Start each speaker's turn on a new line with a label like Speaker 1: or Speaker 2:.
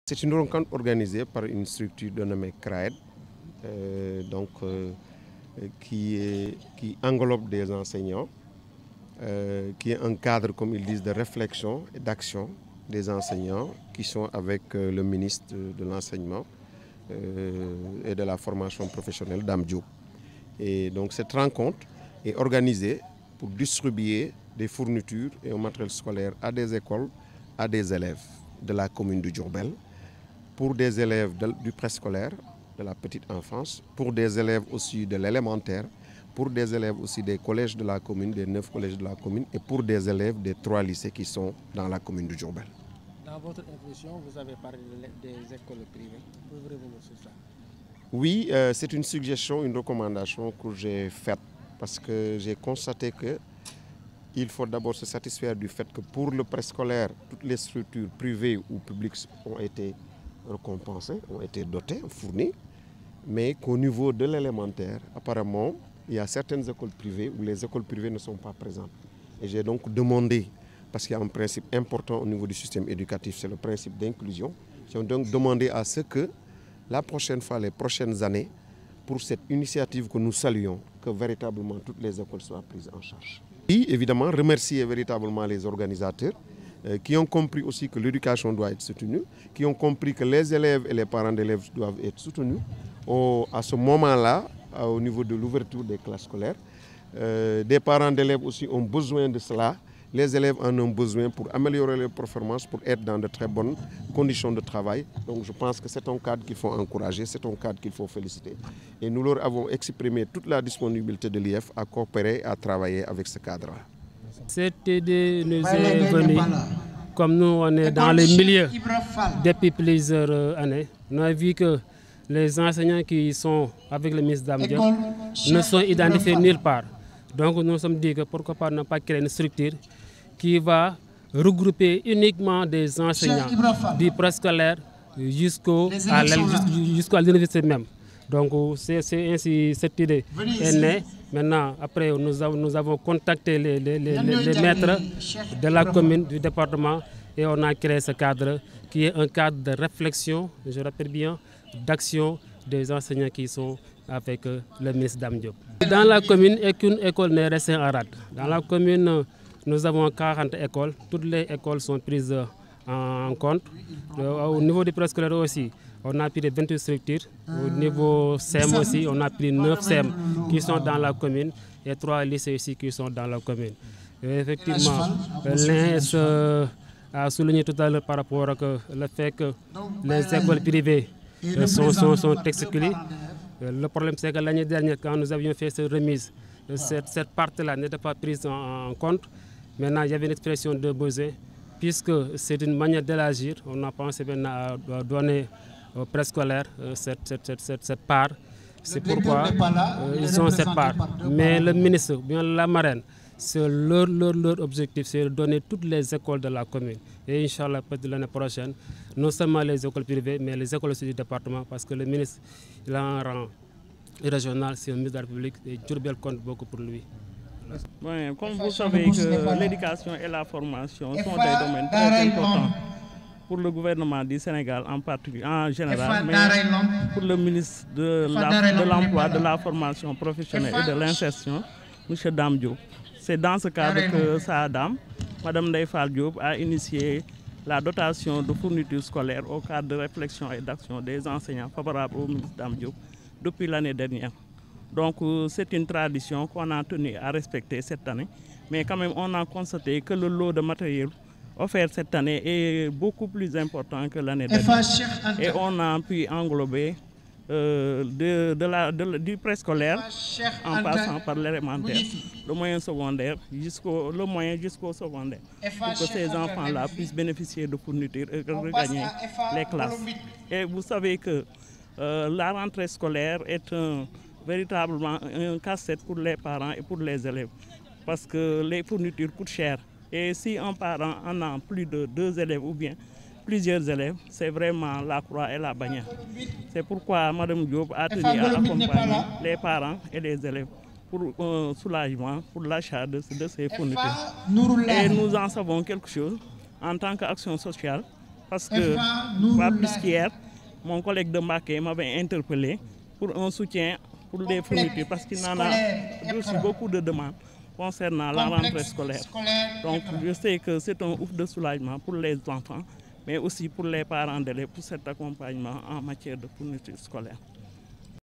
Speaker 1: C'est une rencontre organisée par une structure dénommée CRAED, qui englobe des enseignants, qui est un cadre, comme ils disent, de réflexion et d'action des enseignants qui sont avec le ministre de l'enseignement et de la formation professionnelle, Dame Diop. Et donc cette rencontre est organisée pour distribuer des fournitures et un matériel scolaire à des écoles, à des élèves de la commune de Diourbel, pour des élèves du préscolaire, de la petite enfance, pour des élèves aussi de l'élémentaire, pour des élèves aussi des collèges de la commune, des 9 collèges de la commune, et pour des élèves des 3 lycées qui sont dans la commune de Diourbel.
Speaker 2: Dans votre introduction, vous avez parlé des écoles privées. Pouvez-vous revenir sur ça?
Speaker 1: Oui, c'est une suggestion, une recommandation que j'ai faite parce que j'ai constaté qu'il faut d'abord se satisfaire du fait que pour le préscolaire, toutes les structures privées ou publiques ont été récompensées, ont été dotées, fournies, mais qu'au niveau de l'élémentaire, apparemment, il y a certaines écoles privées où les écoles privées ne sont pas présentes. Et j'ai donc demandé, parce qu'il y a un principe important au niveau du système éducatif, c'est le principe d'inclusion, j'ai donc demandé à ce que la prochaine fois, les prochaines années, pour cette initiative que nous saluons, que véritablement toutes les écoles soient prises en charge. Et évidemment, remercier véritablement les organisateurs qui ont compris aussi que l'éducation doit être soutenue, qui ont compris que les élèves et les parents d'élèves doivent être soutenus. À ce moment-là, au niveau de l'ouverture des classes scolaires, des parents d'élèves aussi ont besoin de cela. Les élèves en ont besoin pour améliorer leurs performances, pour être dans de très bonnes conditions de travail. Donc je pense que c'est un cadre qu'il faut encourager, c'est un cadre qu'il faut féliciter. Et nous leur avons exprimé toute la disponibilité de l'IEF à coopérer, à travailler avec ce cadre-là.
Speaker 2: Cette idée nous est venue, comme nous on est dans les milieux depuis plusieurs années. On a vu que les enseignants qui sont avec le ministre Dame Diop ne sont identifiés nulle part. Donc nous nous sommes dit que pourquoi pas ne pas créer une structure qui va regrouper uniquement des enseignants du préscolaire jusqu'à l'université même. Donc c'est ainsi cette idée est née. Maintenant, après nous avons contacté les maîtres de la commune, du département, et on a créé ce cadre qui est un cadre de réflexion, je rappelle bien, d'action des enseignants qui sont avec le ministre Dame Diop. Dans la commune, aucune école n'est restée en rade. Dans la commune, nous avons 40 écoles. Toutes les écoles sont prises en compte. Au niveau du préscolaire aussi, on a pris 28 structures. Au niveau CEM aussi, on a pris 9 CEM qui sont dans la commune et 3 lycées aussi qui sont dans la commune. Et effectivement, l'INS a souligné tout à l'heure par rapport au fait que les écoles privées sont exclues. Le problème, c'est que l'année dernière, quand nous avions fait cette remise, cette partie-là n'était pas prise en compte. Maintenant, il y avait une expression de besoin, puisque c'est une manière d'élargir. On a pensé maintenant à donner au préscolaire cette part. C'est pourquoi ils ont cette part. Mais le ministre, bien la marraine, c'est leur objectif, c'est de donner toutes les écoles de la commune. Et Inch'Allah, peut-être l'année prochaine, non seulement les écoles privées, mais les écoles aussi du département, parce que le ministre, il a un rang régional, c'est un ministre de la République, et Diourbel compte beaucoup pour lui.
Speaker 3: Bon, comme vous savez, que l'éducation et la formation sont des domaines très importants pour le gouvernement du Sénégal en particulier, en général, mais pour le ministre de l'Emploi, de la formation professionnelle et de l'insertion, M. Dame Diop. C'est dans ce cadre que sa dame, Mme Ndeye Diop, a initié la dotation de fournitures scolaires au cadre de réflexion et d'action des enseignants favorables au ministre Dame Diop depuis l'année dernière. Donc c'est une tradition qu'on a tenu à respecter cette année, mais quand même on a constaté que le lot de matériel offert cette année est beaucoup plus important que l'année dernière. Et on a pu englober du préscolaire en passant par l'élémentaire, le moyen secondaire jusqu'au secondaire, pour que ces enfants-là puissent bénéficier de fournitures et regagner les classes. Et vous savez que la rentrée scolaire est véritablement un casse-tête pour les parents et pour les élèves, parce que les fournitures coûtent cher. Et si un parent en a plus de 2 élèves ou bien plusieurs élèves, c'est vraiment la croix et la bannière. C'est pourquoi Mme Diop a tenu à accompagner les parents et les élèves pour un soulagement, pour l'achat de ces fournitures. Et nous en savons quelque chose en tant qu'action sociale. parce que, pas plus qu'hier, mon collègue de Mbacké m'avait interpellé pour un soutien pour les fournitures, parce qu'il en a reçu beaucoup de demandes concernant la rentrée scolaire. Donc je sais que c'est un ouf de soulagement pour les enfants, mais aussi pour les parents d'élèves, pour cet accompagnement en matière de fourniture scolaire.